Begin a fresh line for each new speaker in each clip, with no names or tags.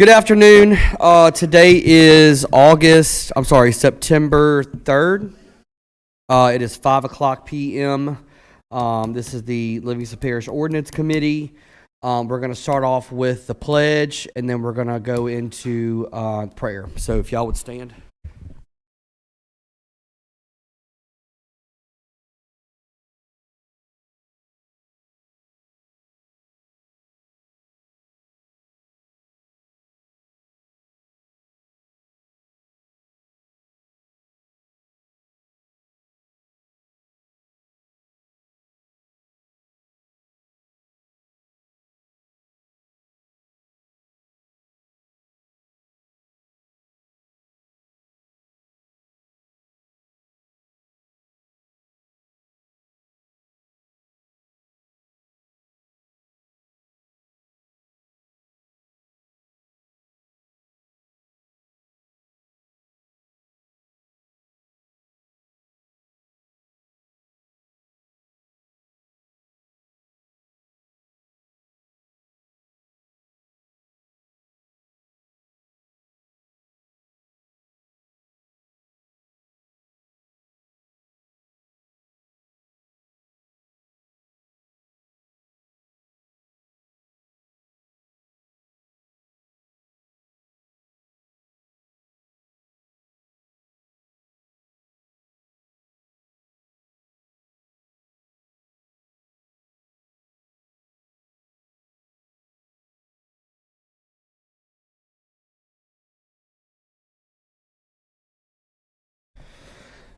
Good afternoon. Today is September 3rd. It is 5 o'clock p.m. This is the Livingston Parish Ordinance Committee. We're going to start off with the pledge, and then we're going to go into prayer. So if y'all would stand.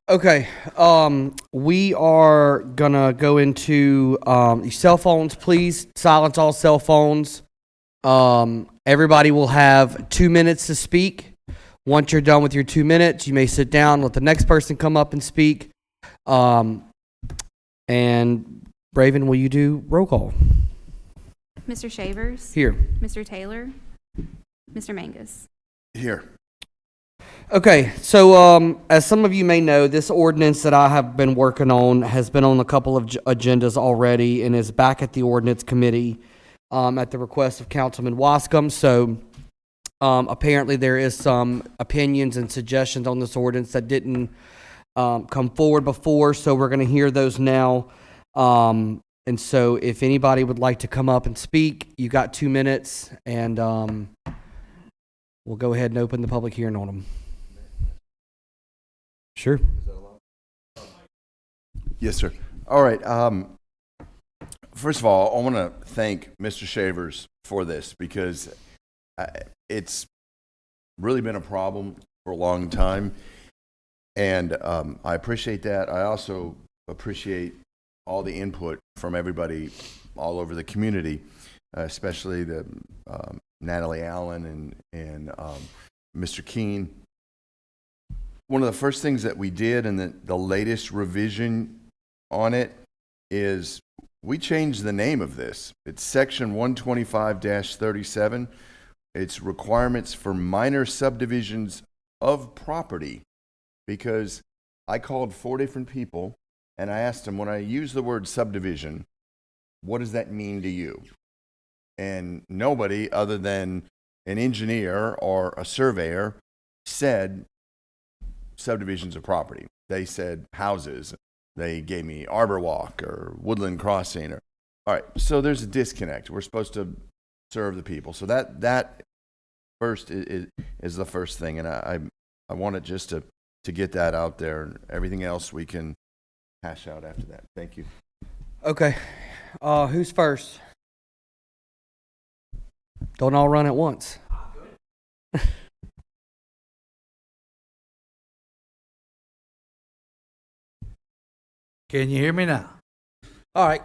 Okay, we are gonna go into your cell phones. Please silence all cell phones. Everybody will have 2 minutes to speak. Once you're done with your 2 minutes, you may sit down, let the next person come up and speak. And Raven, will you do roll call?
Mr. Shavers?
Here.
Mr. Taylor? Mr. Mangus?
Here.
Okay, so as some of you may know, this ordinance that I have been working on has been on a couple of agendas already and is back at the Ordinance Committee at the request of Councilman Wascom. So apparently there is some opinions and suggestions on this ordinance that didn't come forward before, so we're going to hear those now. And so if anybody would like to come up and speak, you got 2 minutes, and we'll go ahead and open the public hearing on them. Sure.
Yes, sir. All right. First of all, I want to thank Mr. Shavers for this because it's really been a problem for a long time, and I appreciate that. I also appreciate all the input from everybody all over the community, especially the Natalie Allen and Mr. Keene. One of the first things that we did in the latest revision on it is we changed the name of this. It's section 125-37. It's requirements for minor subdivisions of property, because I called 4 different people and I asked them, when I use the word subdivision, what does that mean to you? And nobody other than an engineer or a surveyor said subdivisions of property. They said houses. They gave me Arbor Walk or Woodland Crossing. All right, so there's a disconnect. We're supposed to serve the people. So that first is the first thing, and I wanted just to get that out there, and everything else we can hash out after that. Thank you.
Okay, who's first? Don't all run at once.
Can you hear me now? All right.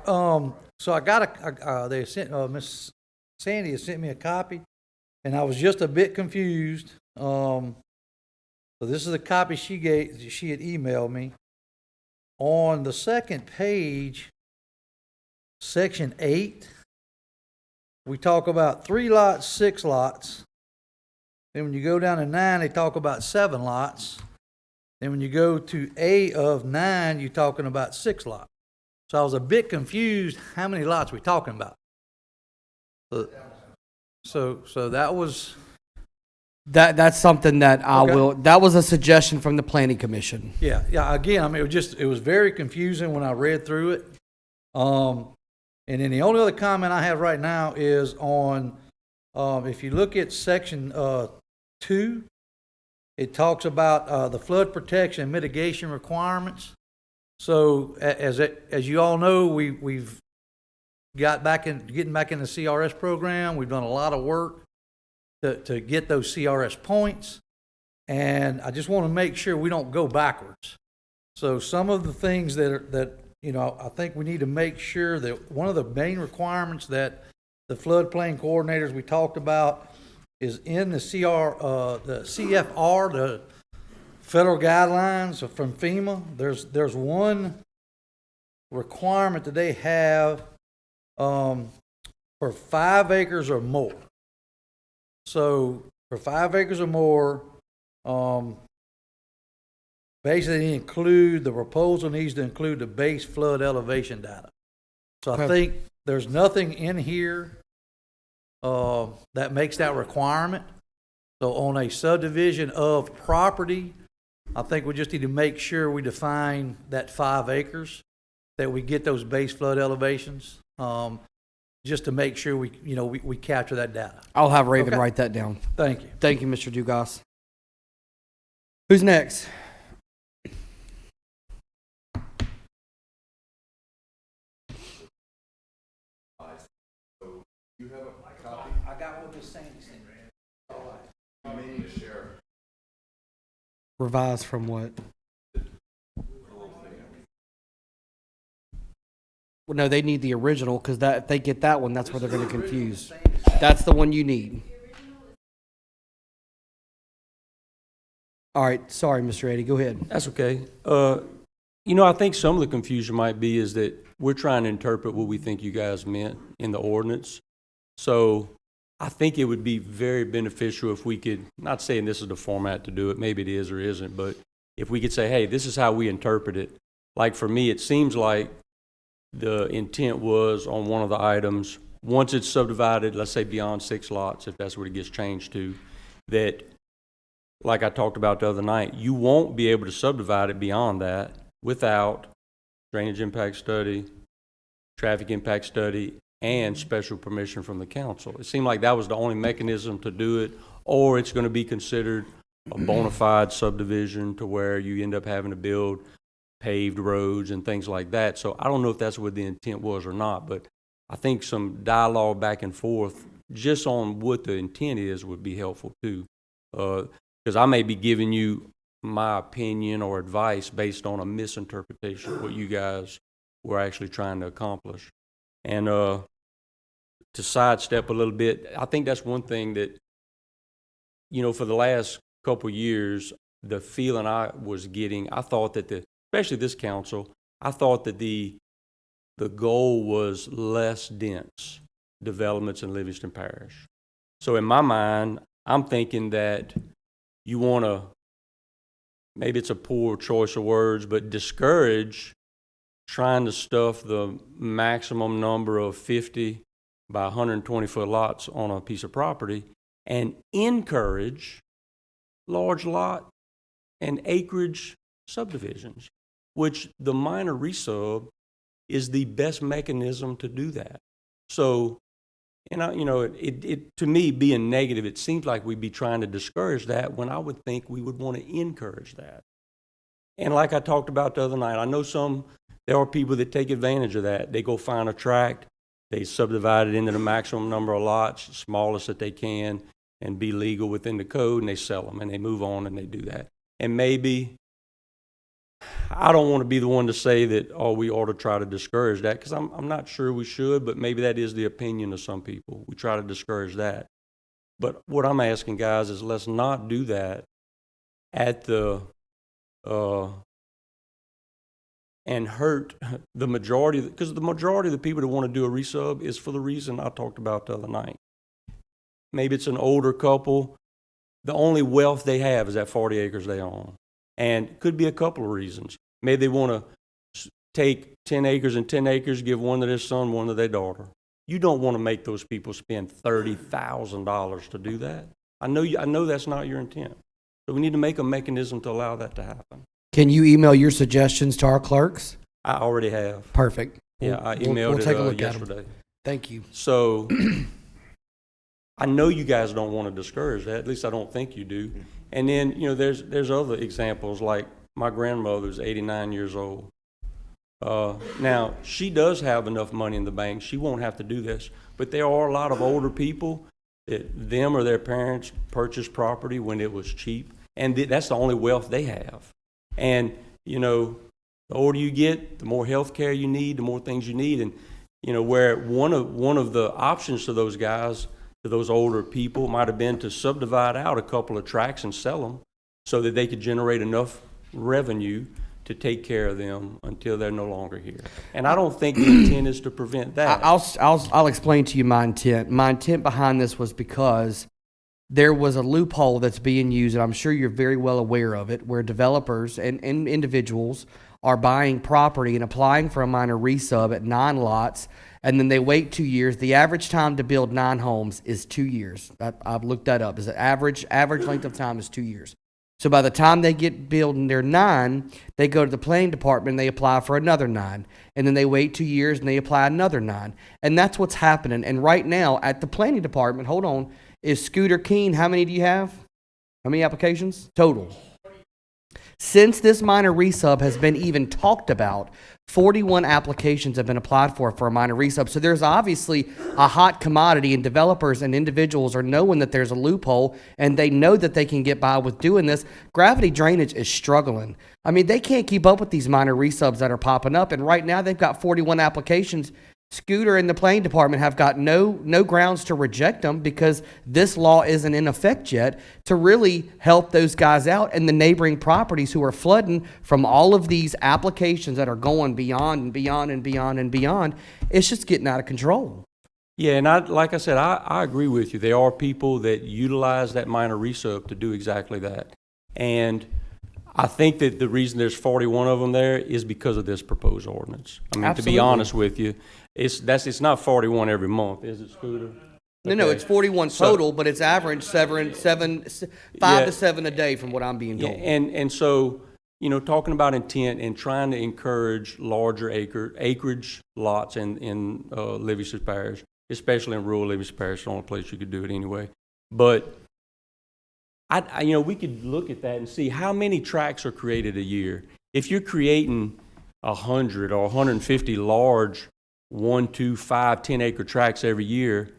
So I got they sent Miss Sandy has sent me a copy, and I was just a bit confused. So this is the copy she had emailed me. On the second page, section 8, we talk about 3 lots, 6 lots. Then when you go down to 9, they talk about 7 lots. Then when you go to A of 9, you're talking about 6 lots. So I was a bit confused how many lots we talking about. So that was
That's something that I
Okay.
will, that was a suggestion from the planning commission.
Yeah, yeah, again, I mean, it was very confusing when I read through it. And then the only other comment I have right now is on, if you look at section, 2, it talks about, the flood protection and mitigation requirements. So as you all know, we've getting back in the CRS program. We've done a lot of work to get those CRS points. And I just want to make sure we don't go backwards. So some of the things that I think we need to make sure that one of the main requirements that the floodplain coordinators we talked about is in the the CFR, the federal guidelines from FEMA. There's one requirement that they have for 5 acres or more. So for 5 acres or more, basically the proposal needs to include the base flood elevation data. So I think there's nothing in here that makes that requirement. So on a subdivision of property, I think we just need to make sure we define that 5 acres, that we get those base flood elevations, just to make sure we capture that data.
I'll have Raven
Okay.
write that down.
Thank you.
Thank you, Mr. Dugas. Who's next?
I got what Miss Sandy sent. All right.
You may need to share.
Revised from what? Well, no, they need the original, because that, if they get that one, that's where they're gonna confuse. That's the one you need. All right, sorry, Mr. Eddie, go ahead.
That's okay. I think some of the confusion might be is that we're trying to interpret what we think you guys meant in the ordinance. So I think it would be very beneficial if we could, not saying this is the format to do it, maybe it is or isn't, but if we could say, hey, this is how we interpret it. Like for me, it seems like the intent was on one of the items, once it's subdivided, let's say beyond 6 lots, if that's what it gets changed to, that, like I talked about the other night, you won't be able to subdivide it beyond that without drainage impact study, traffic impact study, and special permission from the council. It seemed like that was the only mechanism to do it, or it's going to be considered a bona fide subdivision to where you end up having to build paved roads and things like that. So I don't know if that's what the intent was or not, but I think some dialogue back and forth just on what the intent is would be helpful too. Because I may be giving you my opinion or advice based on a misinterpretation of what you guys were actually trying to accomplish. And to sidestep a little bit, I think that's one thing that, for the last couple of years, the feeling I was getting, I thought that especially this council, I thought that the goal was less dense developments in Livingston Parish. So in my mind, I'm thinking that you want to, maybe it's a poor choice of words, but discourage trying to stuff the maximum number of 50 by 120 foot lots on a piece of property and encourage large lot and acreage subdivisions, which the minor resub is the best mechanism to do that. So, it to me, being negative, it seems like we'd be trying to discourage that when I would think we would want to encourage that. And like I talked about the other night, I know there are people that take advantage of that. They go find a tract, they subdivide it into the maximum number of lots, smallest that they can, and be legal within the code, and they sell them, and they move on, and they do that. And maybe, I don't want to be the one to say that, we ought to try to discourage that, because I'm not sure we should, but maybe that is the opinion of some people. We try to discourage that. But what I'm asking, guys, is let's not do that at the and hurt the majority, because the majority of the people that want to do a resub is for the reason I talked about the other night. Maybe it's an older couple. The only wealth they have is that 40 acres they own. And it could be a couple of reasons. Maybe they want to take 10 acres and 10 acres, give one to their son, one to their daughter. You don't want to make those people spend $30,000 to do that. I know that's not your intent. So we need to make a mechanism to allow that to happen.
Can you email your suggestions to our clerks?
I already have.
Perfect.
Yeah, I
We'll
emailed
take a look
it
at 'em.
yesterday.
Thank you.
So I know you guys don't want to discourage that. At least I don't think you do. And then, you know, there's other examples, like my grandmother's 89 years old. Now, she does have enough money in the bank. She won't have to do this. But there are a lot of older people that them or their parents purchased property when it was cheap. And that's the only wealth they have. And, you know, the older you get, the more health care you need, the more things you need. And, you know, where one of the options to those guys, to those older people, might have been to subdivide out a couple of tracts and sell them so that they could generate enough revenue to take care of them until they're no longer here. And I don't think the intent is to prevent that.
I'll explain to you my intent. My intent behind this was because there was a loophole that's being used, and I'm sure you're very well aware of it, where developers and individuals are buying property and applying for a minor resub at 9 lots, and then they wait 2 years. The average time to build 9 homes is 2 years. I've looked that up. Is the average length of time is 2 years. So by the time they get building their 9, they go to the planning department and they apply for another 9. And then they wait 2 years and they apply another 9. And that's what's happening. And right now at the planning department, hold on, is Scooter Keene, how many do you have? How many applications? Total. Since this minor resub has been even talked about, 41 applications have been applied for a minor resub. So there's obviously a hot commodity, and developers and individuals are knowing that there's a loophole, and they know that they can get by with doing this. Gravity Drainage is struggling. I mean, they can't keep up with these minor resubs that are popping up, and right now they've got 41 applications. Scooter and the planning department have got no grounds to reject them because this law isn't in effect yet to really help those guys out and the neighboring properties who are flooding from all of these applications that are going beyond and beyond and beyond and beyond. It's just getting out of control.
Yeah, and like I said, I agree with you. There are people that utilize that minor resub to do exactly that. And I think that the reason there's 41 of them there is because of this proposed ordinance. I mean,
Absolutely.
to be honest with you, it's not 41 every month, is it, Scooter?
No,
Okay.
it's 41
So-
total, but it's average 5
Yeah.
to 7 a day from what I'm being
Yeah,
told.
and so, you know, talking about intent and trying to encourage larger acreage lots in Livingston Parish, especially in rural Livingston Parish, the only place you could do it anyway. But you know, we could look at that and see how many tracts are created a year. If you're creating 100 or 150 large 1, 2, 5, 10 acre tracts every year,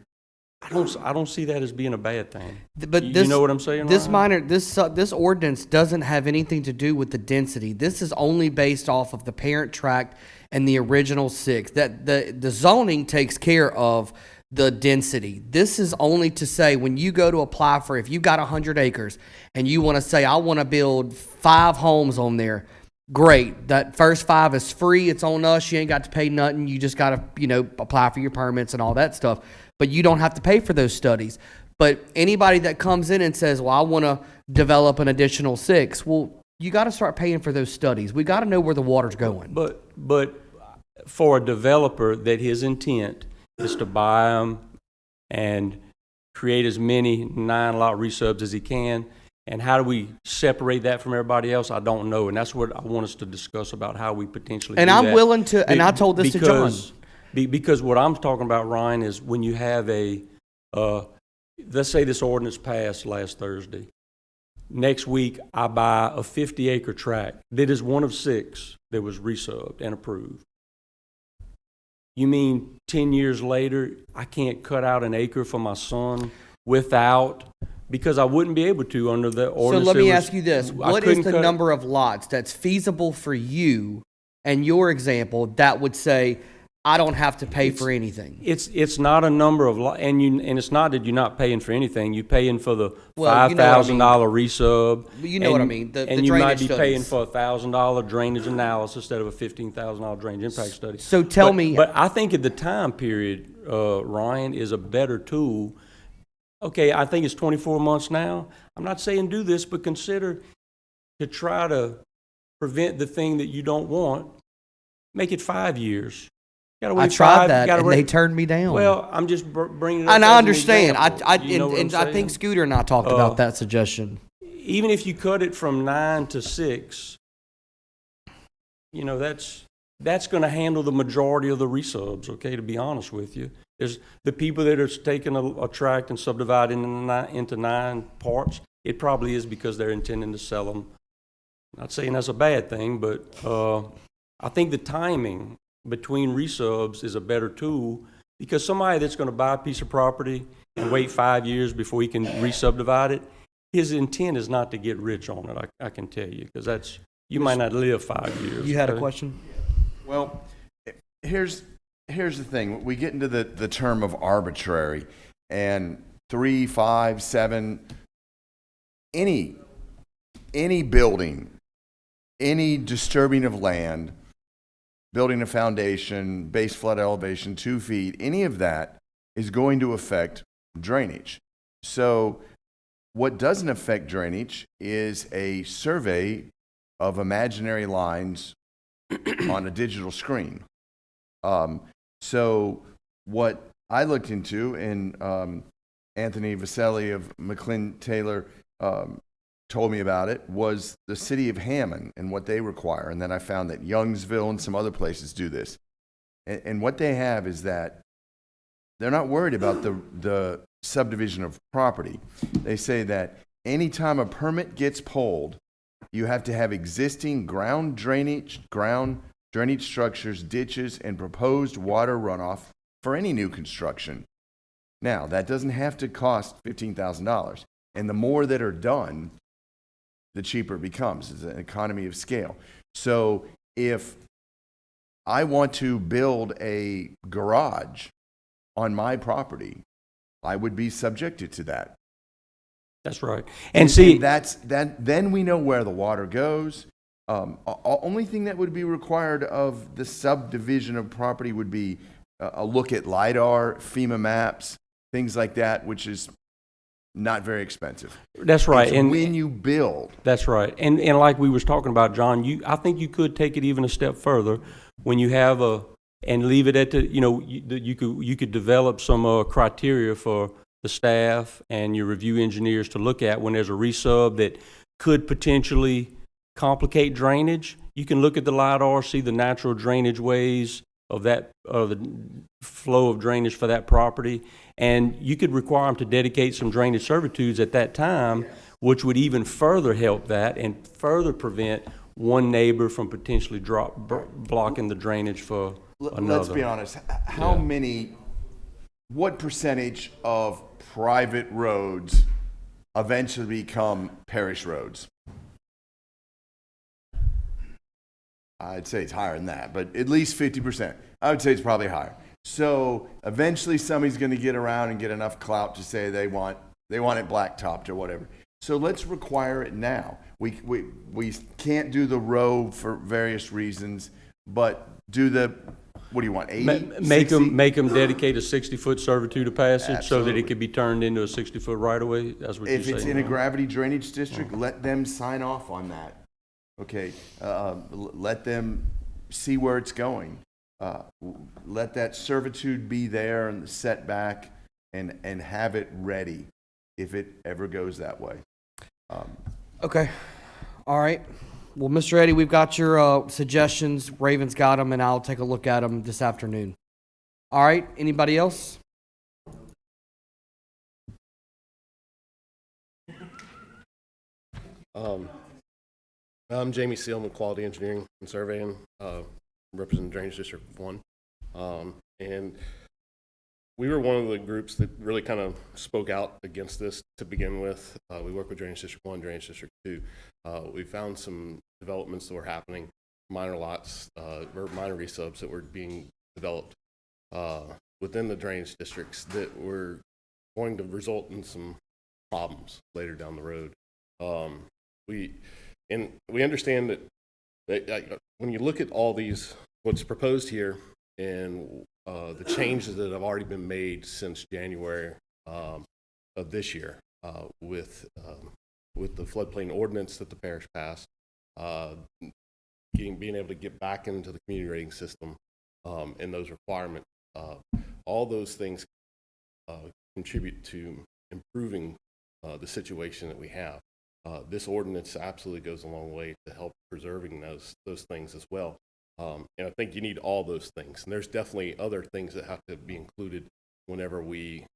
I don't see that as being a bad thing.
But
You know what I'm saying?
This
Ryan?
this ordinance doesn't have anything to do with the density. This is only based off of the parent tract and the original 6. That the zoning takes care of the density. This is only to say when you go to apply for, if you got 100 acres and you want to say, I want to build 5 homes on there, great. That first 5 is free. It's on us. You ain't got to pay nothing. You just got to, you know, apply for your permits and all that stuff. But you don't have to pay for those studies. But anybody that comes in and says, well, I want to develop an additional 6, well, you got to start paying for those studies. We got to know where the water's going.
But for a developer that his intent is to buy them and create as many 9-lot resubs as he can, and how do we separate that from everybody else? I don't know, and that's what I want us to discuss about how we potentially
And
do
I'm
that.
willing to, and I told this to John.
Because what I'm talking about, Ryan, is when you have let's say this ordinance passed last Thursday. Next week, I buy a 50-acre tract that is one of 6 that was resubbed and approved. You mean 10 years later, I can't cut out an acre for my son because I wouldn't be able to under the
So
ordinance.
let me ask you this. What is
couldn't
the
cut-
number of lots that's feasible for you and your example that would say, I don't have to pay for anything?
It's not a number of and it's not that you're not paying for anything. You're paying for the
Well, you know what I mean.
$5,000 resub.
You know what I mean, the
and you might
drainage
be paying
studies.
for a $1,000 drainage analysis instead of a $15,000 drainage impact study.
So tell me-
But I think at the time period, Ryan, is a better tool. Okay, I think it's 24 months now. I'm not saying do this, but consider to try to prevent the thing that you don't want. Make it 5 years. Gotta
I
wait
tried
five-
that
gotta
and
wait-
they turned me down.
Well, I'm just bringing it up.
and
as
I
an
understand.
example. You know what I'm
And I think
saying?
Scooter and I talked about that suggestion.
Even if you cut it from 9 to 6, you know, that's going to handle the majority of the resubs, okay, to be honest with you. There's the people that are taking a tract and subdividing into 9 parts, it probably is because they're intending to sell them. Not saying that's a bad thing, but I think the timing between resubs is a better tool, because somebody that's going to buy a piece of property and wait 5 years before he can re-subdivide it, his intent is not to get rich on it, I can tell you, because you might not live 5 years.
You had a
okay?
question?
Well, here's the thing. We get into the term of arbitrary, and 3, 5, 7, any building, any disturbing of land, building a foundation, base flood elevation, 2 feet, any of that is going to affect drainage. So what doesn't affect drainage is a survey of imaginary lines on a digital screen. So what I looked into, and Anthony Vaselli of McLean Taylor told me about it, was the city of Hammond and what they require. And then I found that Youngsville and some other places do this. And what they have is that they're not worried about the subdivision of property. They say that anytime a permit gets pulled, you have to have existing ground drainage structures, ditches, and proposed water runoff for any new construction. Now, that doesn't have to cost $15,000. And the more that are done, the cheaper it becomes. It's an economy of scale. So if I want to build a garage on my property, I would be subjected to that.
That's right. And see,
Then we know where the water goes. Only thing that would be required of the subdivision of property would be a look at LiDAR, FEMA maps, things like that, which is not very expensive.
that's right.
It's
And
when you build.
that's right. And like we was talking about, John, I think you could take it even a step further when you have and leave it at you could develop some criteria for the staff and your review engineers to look at when there's a resub that could potentially complicate drainage. You can look at the LiDAR, see the natural drainage ways of the flow of drainage for that property, and you could require them to dedicate some drainage servitudes at that time, which would even further help that and further prevent one neighbor from potentially blocking the drainage for another.
Let's be honest. What percentage of private roads eventually become parish roads? I'd say it's higher than that, but at least 50%. I would say it's probably higher. So eventually somebody's going to get around and get enough clout to say they want it blacktopped or whatever. So let's require it now. We can't do the row for various reasons, but do the, what do you want, 80?
Make them dedicate a 60-foot servitude of passage so that
Absolutely.
it could be turned into a 60-foot right-of-way? That's what you're
If
saying?
it's in a gravity drainage district, let them sign off on that. Okay, let them see where it's going. Let that servitude be there and the setback, and have it ready if it ever goes that way.
Okay. All right. Well, Mr. Eddie, we've got your suggestions. Raven's got them, and I'll take a look at them this afternoon. All right. Anybody else?
I'm Jamie Seelman, Quality Engineering and Surveying, representing Drainage District 1. And we were one of the groups that really kind of spoke out against this to begin with. We work with Drainage District 1, Drainage District 2. We found some developments that were happening, minor lots, or minor resubs that were being developed within the drainage districts that were going to result in some problems later down the road. We understand that when you look at all these, what's proposed here, and the changes that have already been made since January of this year, with the floodplain ordinance that the parish passed, being able to get back into the community rating system, and those requirements, all those things contribute to improving the situation that we have. This ordinance absolutely goes a long way to help preserving those things as well. And I think you need all those things. And there's definitely other things that have to be included whenever we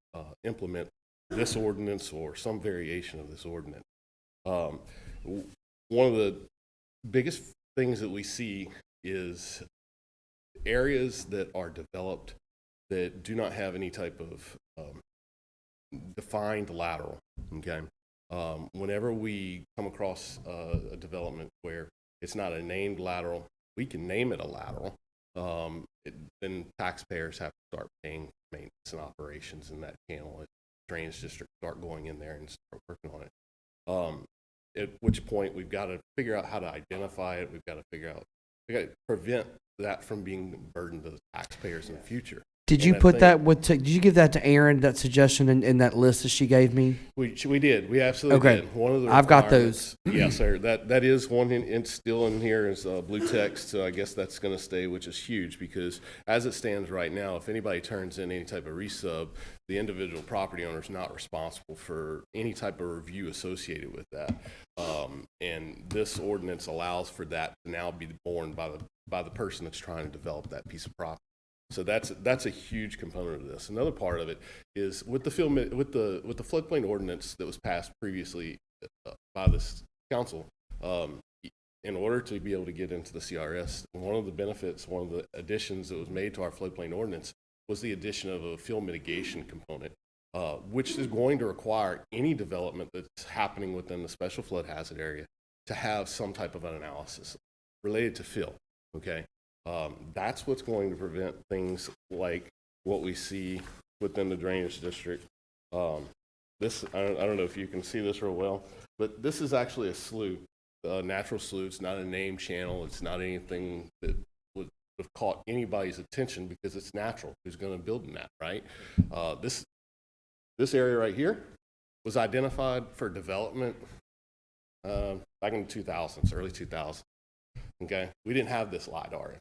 implement this ordinance or some variation of this ordinance. One of the biggest things that we see is areas that are developed that do not have any type of defined lateral, okay? Whenever we come across a development where it's not a named lateral, we can name it a lateral, then taxpayers have to start paying maintenance and operations in that channel. If drainage district start going in there and start working on it. At which point we've got to figure out how to identify it. We got to prevent that from being a burden to the taxpayers in the future.
Did you put that did you give that to Erin, that suggestion in that list that she gave me?
We did. We absolutely
Okay.
did. One of the
I've got those.
Yes, sir. That is one in still in here is blue text. So I guess that's going to stay, which is huge because as it stands right now, if anybody turns in any type of resub, the individual property owner is not responsible for any type of review associated with that. And this ordinance allows for that to now be borne by the person that's trying to develop that piece of property. So that's a huge component of this. Another part of it is with the floodplain ordinance that was passed previously by this council. In order to be able to get into the CRS, one of the benefits, one of the additions that was made to our floodplain ordinance was the addition of a fill mitigation component, which is going to require any development that's happening within the special flood hazard area to have some type of an analysis related to fill. Okay. That's what's going to prevent things like what we see within the drainage district. This, I don't know if you can see this real well, but this is actually a slough, a natural slough. It's not a named channel. It's not anything that would have caught anybody's attention because it's natural. Who's going to build in that, right? This area right here was identified for development back in the 2000s, early 2000s. Okay, we didn't have this LIDAR.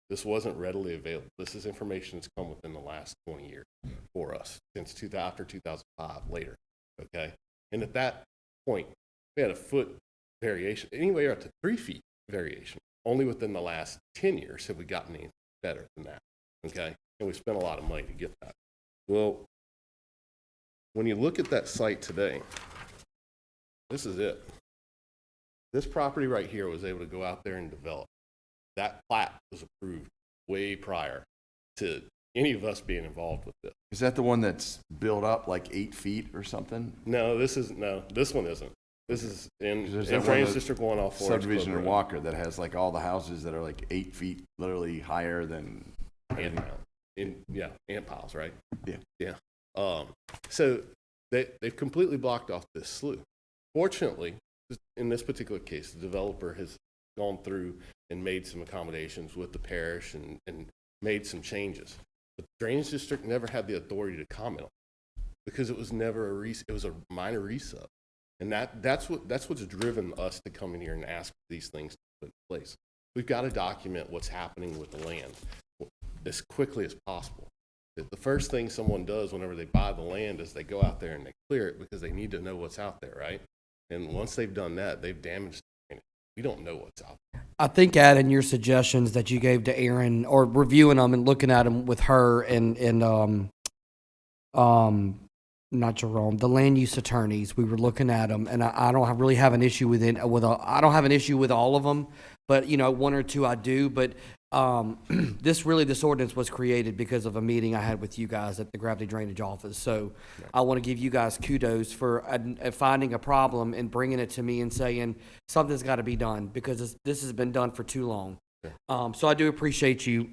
This wasn't readily available. This is information that's come within the last 20 years for us, since after 2005, later, okay? And at that point, we had a foot variation, anywhere up to 3 feet variation. Only within the last 10 years have we gotten any better than that, okay? And we spent a lot of money to get that. Well, when you look at that site today, this is it. This property right here was able to go out there and develop. That plat was approved way prior to any of us being involved with this.
Is that the one that's built up like 8 feet or something?
No, this one isn't. This is in
There's that one
Drainage
that
District 1 off Forest
subdivision
Club
in
Road.
Walker that has like all the houses that are like 8 feet literally higher than
Ant pile. Ant piles, right?
Yeah.
So they've completely blocked off this slough. Fortunately, in this particular case, the developer has gone through and made some accommodations with the parish and made some changes. But the Drainage District never had the authority to comment on it because it was never it was a minor resub. And that's what's driven us to come in here and ask for these things to put in place. We've got to document what's happening with the land as quickly as possible. The first thing someone does whenever they buy the land is they go out there and they clear it because they need to know what's out there, right? And once they've done that, they've damaged the land. We don't know what's out there.
I think adding your suggestions that you gave to Erin, or reviewing them and looking at them with her and not Jerome, the land use attorneys, we were looking at them, and I don't really have an issue with it. I don't have an issue with all of them, but one or two I do. But this ordinance was created because of a meeting I had with you guys at the Gravity Drainage office. So I want to give you guys kudos for finding a problem and bringing it to me and saying something's got to be done because this has been done for too long. So I do appreciate you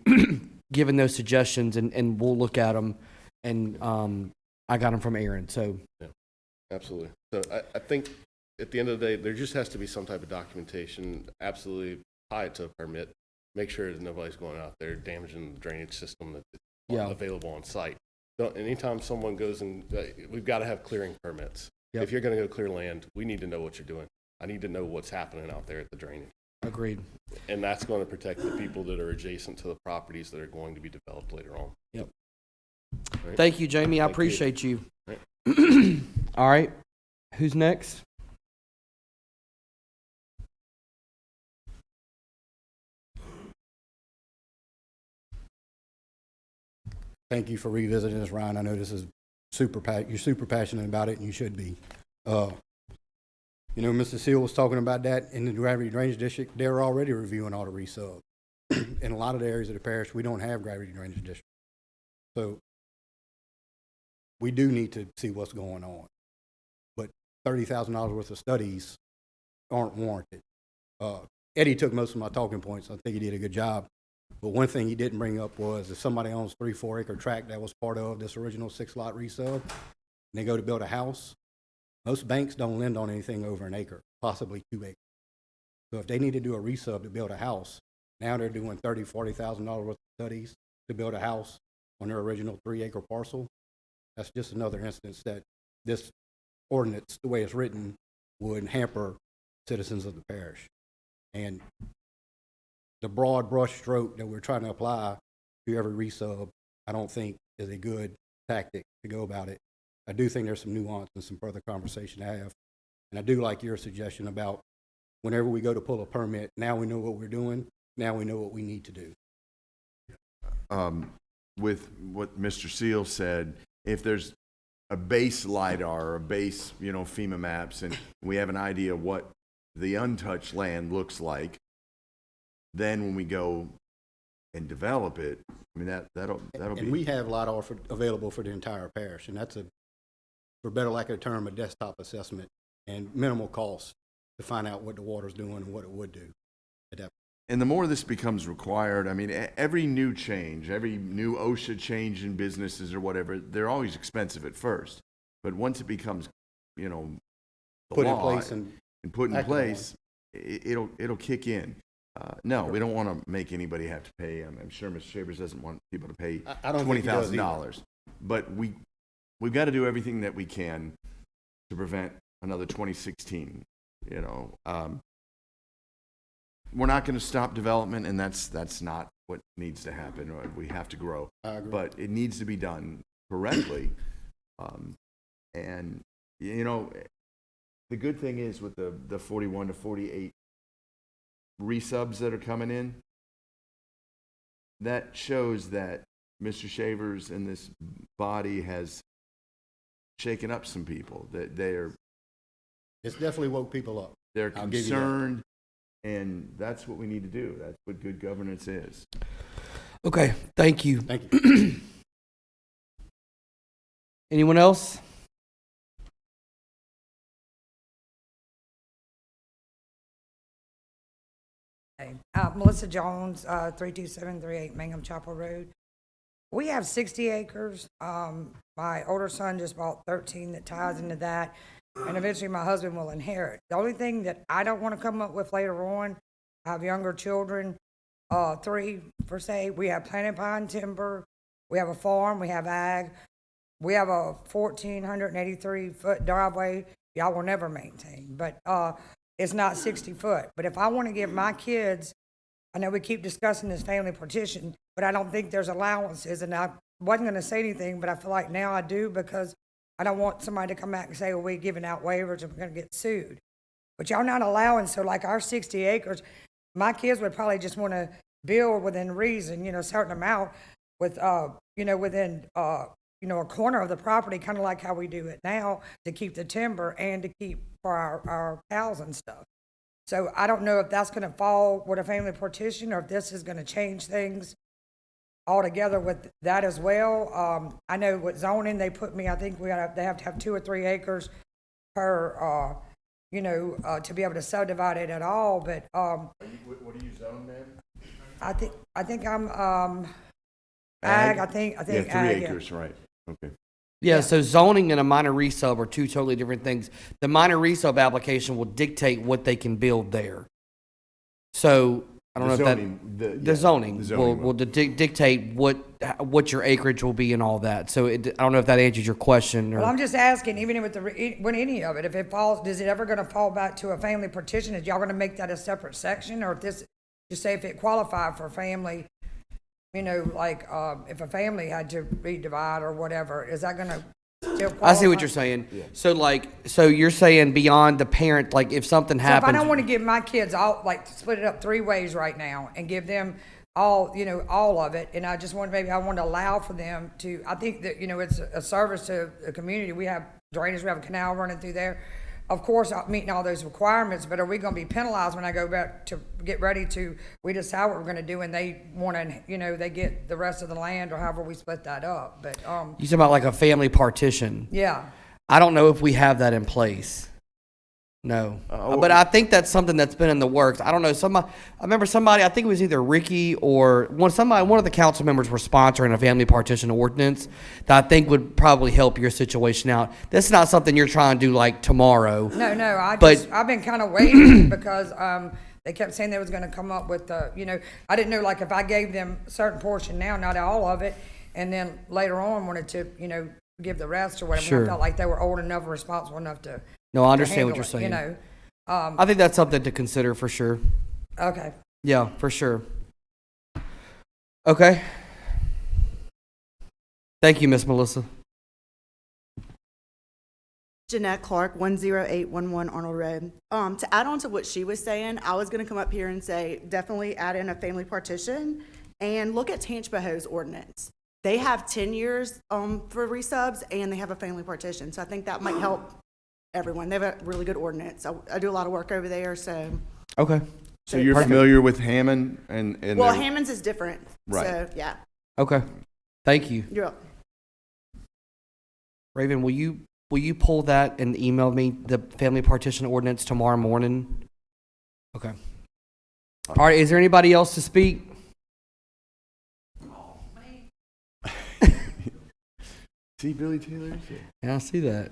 giving those suggestions, and we'll look at them. And I got them from Erin. So
yeah, absolutely. So I think at the end of the day, there just has to be some type of documentation. Absolutely, tie it to a permit. Make sure that nobody's going out there damaging the drainage system that's available on site. Anytime someone goes and we've got to have clearing permits. If you're going to go clear land, we need to know what you're doing. I need to know what's happening out there at the drainage.
Agreed.
And that's going to protect the people that are adjacent to the properties that are going to be developed later on.
Yep.
Right.
Thank you, Jamie. I
Thank you.
appreciate you.
Right.
All right. Who's next?
Thank you for revisiting this, Ryan. I know this is you're super passionate about it, and you should be. You know, Mr. Seal was talking about that in the gravity drainage district. They're already reviewing all the resub. In a lot of the areas of the parish, we don't have gravity drainage districts. So we do need to see what's going on. But $30,000 worth of studies aren't warranted. Eddie took most of my talking points. I think he did a good job. But one thing he didn't bring up was if somebody owns 3-4 acre tract that was part of this original 6-lot resub, and they go to build a house, most banks don't lend on anything over an acre, possibly 2 acres. So if they need to do a resub to build a house, now they're doing $30,000-$40,000 worth of studies to build a house on their original 3-acre parcel. That's just another instance that this ordinance, the way it's written, would hamper citizens of the parish. And the broad brush stroke that we're trying to apply to every resub, I don't think is a good tactic to go about it. I do think there's some nuance and some further conversation to have. And I do like your suggestion about whenever we go to pull a permit, now we know what we're doing, now we know what we need to do.
With what Mr. Seal said, if there's a base LiDAR or a base, FEMA maps, and we have an idea what the untouched land looks like, then when we go and develop it, I mean, that'll
And
be.
we have LiDAR available for the entire parish, and that's for better lack of a term, a desktop assessment and minimal cost to find out what the water's doing and what it would do at that.
And the more this becomes required, I mean, every new change, every new OSHA change in businesses or whatever, they're always expensive at first. But once it becomes, the
Put in
law
place and
put in
act
place, it'll kick in. No, we don't want to make anybody have to pay. I'm sure Mr. Shavers doesn't want people to pay
I don't think he does either.
$20,000. But we've got to do everything that we can to prevent another 2016. We're not going to stop development, and that's not what needs to happen. We have to grow,
I agree.
but it needs to be done correctly. And the good thing is with the 41 to 48 resubs that are coming in, that shows that Mr. Shavers and this body has shaken up some people. That
It's definitely woke people up.
they're
I'll give you that.
concerned, and that's what we need to do. That's what good governance is.
Okay, thank you.
Thank you.
Anyone else?
Melissa Jones, 32738 Mangum Chapel Road. We have 60 acres. My older son just bought 13 that ties into that, and eventually my husband will inherit. The only thing that I don't want to come up with later on, I have younger children, 3 per se. We have planted pine timber. We have a farm. We have ag. We have a 1,483-foot driveway y'all will never maintain, but it's not 60 foot. But if I want to give my kids, I know we keep discussing this family partition, but I don't think there's allowances, and I wasn't going to say anything, but I feel like now I do, because I don't want somebody to come back and say, well, we're giving out waivers and we're going to get sued. But y'all not allowing, so like our 60 acres, my kids would probably just want to build within reason, a certain amount with, within, a corner of the property, kind of like how we do it now, to keep the timber and to keep for our cows and stuff. So I don't know if that's going to fall with a family partition, or if this is going to change things altogether with that as well. I know with zoning, they put me, I think they have to have 2 or 3 acres per, to be able to subdivide it at all. But
What are you zoned, man?
I think I'm ag. I think
Yeah, 3
ag, yeah.
acres, right? Okay.
Yeah, so zoning and a minor resub are 2 totally different things. The minor resub application will dictate what they can build there. So I don't know
The
if
zoning,
the zoning will
will.
dictate what your acreage will be and all that. So I don't know if that answers your question or.
Well, I'm just asking, even with when any of it, if it falls, is it ever gonna fall back to a family partition? Is y'all gonna make that a separate section, or if this, just say if it qualified for family, you know, like, if a family had to redivide or whatever, is that gonna still qualify?
I see what you're saying. So you're saying beyond the parent, like if something
So if
happens.
I don't want to give my kids all, like, split it up 3 ways right now and give them all, you know, all of it, and I just want, maybe I want to allow for them to, I think that, you know, it's a service to the community. We have drainage, we have a canal running through there. Of course, I'm meeting all those requirements, but are we going to be penalized when I go back to get ready to, we decide what we're going to do and they want to, you know, they get the rest of the land or however we split that up, but,
You talking about like a family partition?
yeah.
I don't know if we have that in place. No, but I think that's something that's been in the works. I don't know. I remember somebody. I think it was either Ricky or one of the council members were sponsoring a family partition ordinance that I think would probably help your situation out. That's not something you're trying to do like tomorrow.
No,
But-
I've been kind of waiting because, they kept saying they was gonna come up with you know, I didn't know, like, if I gave them a certain portion now, not all of it, and then later on wanted to, you know, give the rest or whatever.
Sure.
I felt like they were old enough and responsible enough to.
No, I
to
understand what
handle
you're
it,
saying.
You know,
I think that's something to consider for sure.
okay.
Yeah, for sure. Okay. Thank you, Miss Melissa.
Jeanette Clark, 10811 Arnold Road. To add on to what she was saying, I was gonna come up here and say, definitely add in a family partition and look at Tangipahoe's ordinance. They have 10 years, for resubs and they have a family partition. So I think that might help everyone. They have a really good ordinance. I do a lot of work over there, so.
Okay.
So you're familiar with Hammond and
Well,
their-
Hammond's is different.
Right.
So, yeah.
Okay. Thank you.
You're welcome.
Raven, will you pull that and email me the family partition ordinance tomorrow morning? Okay. All right, is there anybody else to speak?
See Billy Taylor?
Yeah, I see that.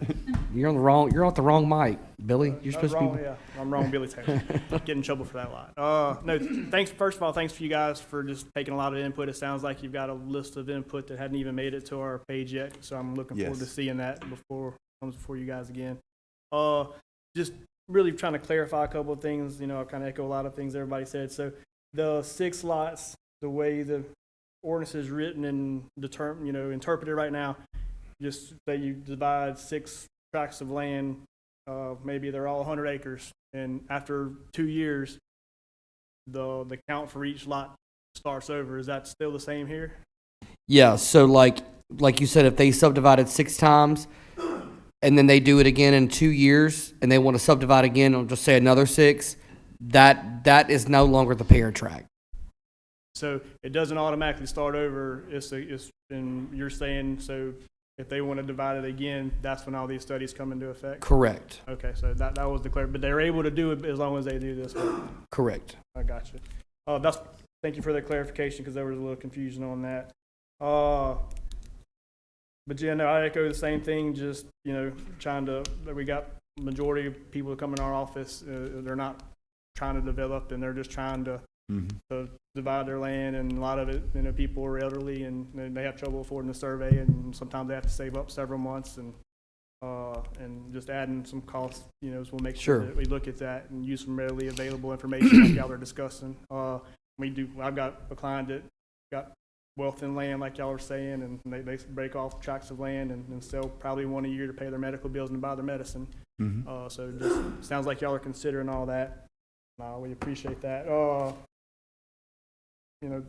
You're on the wrong mic, Billy. You're supposed to be.
Yeah, I'm wrong, Billy Taylor. Get in trouble for that a lot. No, thanks. First of all, thanks for you guys for just taking a lot of input. It sounds like you've got a list of input that hadn't even made it to our page yet, so I'm looking forward to seeing that before you guys again. Just really trying to clarify a couple of things. You know, I kind of echo a lot of things everybody said. So the 6 lots, the way the ordinance is written and interpreted right now, just say you divide 6 tracts of land, maybe they're all 100 acres, and after 2 years, the count for each lot starts over. Is that still the same here?
Yeah. So like you said, if they subdivided 6 times, and then they do it again in 2 years, and they want to subdivide again, or just say another 6, that is no longer the parent tract.
So it doesn't automatically start over. And you're saying, so if they want to divide it again, that's when all these studies come into effect?
Correct.
Okay, so that was the clear, but they're able to do it as long as they do this work.
Correct.
I got you. Thank you for the clarification, because there was a little confusion on that. But yeah, no, I echo the same thing. Just, we got majority of people who come in our office, they're not trying to develop, and they're just trying to divide their land, and a lot of it, people are elderly and they have trouble affording the survey, and sometimes they have to save up several months, and just adding some costs, so we'll make sure that we look at that and use some readily available information like y'all are discussing. I've got a client that got wealth in land, like y'all are saying, and they break off tracts of land and sell probably one a year to pay their medical bills and buy their medicine. So it just sounds like y'all are considering all that. We appreciate that. I'm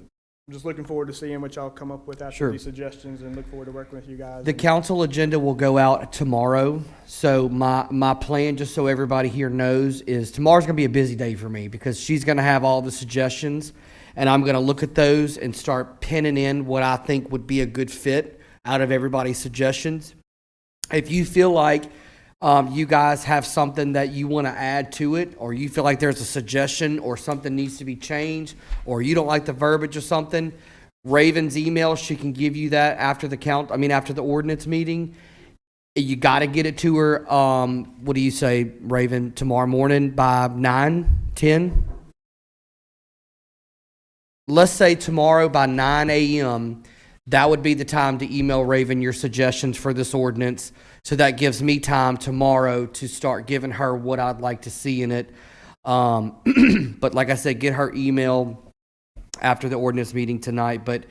just looking forward to seeing what y'all come up with after these suggestions, and look forward to working with you guys.
The council agenda will go out tomorrow. So my plan, just so everybody here knows, is tomorrow's going to be a busy day for me, because she's going to have all the suggestions, and I'm going to look at those and start pinning in what I think would be a good fit out of everybody's suggestions. If you feel like you guys have something that you want to add to it, or you feel like there's a suggestion or something needs to be changed, or you don't like the verbiage or something, Raven's email, she can give you that after the ordinance meeting. You got to get it to her, what do you say, Raven, tomorrow morning by 9, 10? let's say tomorrow by 9 a.m., that would be the time to email Raven your suggestions for this ordinance. So that gives me time tomorrow to start giving her what I'd like to see in it. But like I said, get her email after the ordinance meeting tonight. But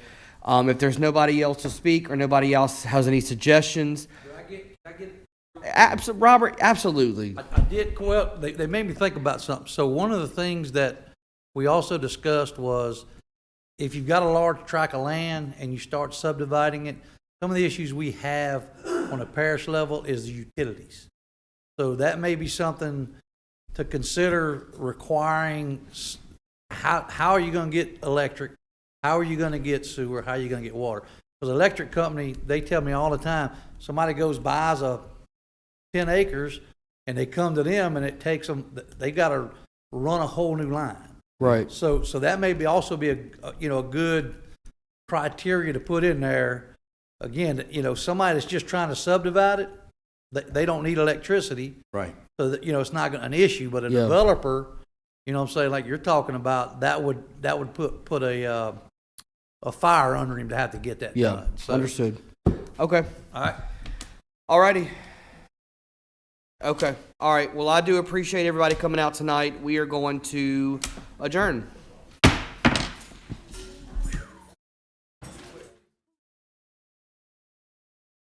if there's nobody else to speak or nobody else has any suggestions, Robert, absolutely.
I did, well, they made me think about something. So one of the things that we also discussed was if you've got a large tract of land and you start subdividing it, some of the issues we have on a parish level is the utilities. So that may be something to consider requiring. How are you going to get electric? How are you going to get sewer? How are you going to get water? Because the electric company, they tell me all the time, somebody goes buys a 10 acres and they come to them and it takes them, they got to run a whole new line.
Right.
So that may be also be a good criteria to put in there. Again, somebody that's just trying to subdivide it, they don't need electricity.
Right.
So that, it's not an issue, but a developer, what I'm saying, like you're talking about, that would put a fire under him to have to get that done. So,
understood. Okay.
all right.
All righty. Okay. All right. Well, I do appreciate everybody coming out tonight. We are going to adjourn.